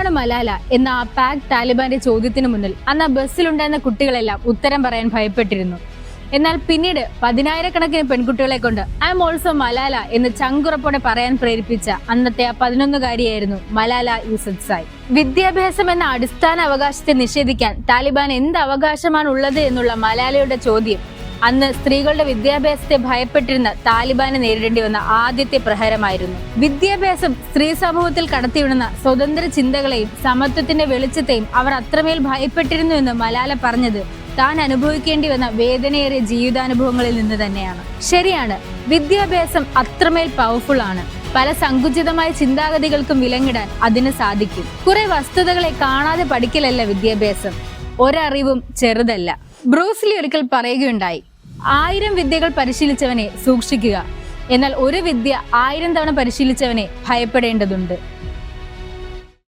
ആരാണ് മലാല എന്ന ആ പാക് താലിബാന്റെ ചോദ്യത്തിന് മുന്നിൽ അന്ന് ബസ്സിലുണ്ടായിരുന്ന കുട്ടികളെല്ലാം ഉത്തരം പറയാൻ ഭയപ്പെട്ടിരുന്നു. എന്നാൽ പിന്നീട് 10,000-കണക്കിന് പെൺകുട്ടികളെ കൊണ്ട് ഐ എം ഓൾസോ മലാല എന്ന് ചങ്കുറപ്പോടെ പറയാൻ പ്രേരിപ്പിച്ച അന്നത്തെ ആ 11-കാരിയായിരുന്നു മലാല യൂസഫ്സായി. വിദ്യാഭ്യാസം എന്ന അടിസ്ഥാന അവകാശത്തെ നിഷേധിക്കാൻ താലിബാൻ എന്ത് അവകാശമാണ് ഉള്ളത് എന്നുള്ള മലാലയുടെ ചോദ്യം അന്ന് സ്ത്രീകളുടെ വിദ്യാഭ്യാസത്തെ ഭയപ്പെട്ടിരുന്ന താലിബാന് നേരിടേണ്ടി വന്ന ആദ്യത്തെ പ്രഹരമായിരുന്നു. വിദ്യാഭ്യാസം സ്ത്രീ സമൂഹത്തിൽ കടത്തിവിടുന്ന സ്വതന്ത്ര ചിന്തകളെയും സമത്വത്തിന്റെ വെളിച്ചത്തെയും അവർ അത്രമേൽ ഭയപ്പെട്ടിരുന്നു എന്ന് മലാല പറഞ്ഞത് താൻ അനുഭവിക്കേണ്ടി വന്ന വേദനയേറിയ ജീവിതാനുഭവങ്ങളിൽ നിന്ന് തന്നെയാണ്. ശരിയാണ്, വിദ്യാഭ്യാസം അത്രമേൽ പവർഫുൾ ആണ്. പല സങ്കുചിതമായ ചിന്താഗതികൾക്കും വിലങ്ങിടാൻ അതിന് സാധിക്കും. കുറെ വസ്തുതകളെ കാണാതെ പഠിക്കലല്ല വിദ്യാഭ്യാസം, ഒരറിവും ചെറുതല്ല. ബ്രൂസ് ലീ ഒരിക്കൽ പറയുകയുണ്ടായി, 1000 വിദ്യകൾ പരിശീലിച്ചവനെ സൂക്ഷിക്കുക, എന്നാൽ ഒരു വിദ്യ 1000 തവണ പരിശീലിച്ചവനെ ഭയപ്പെടേണ്ടതുണ്ട്.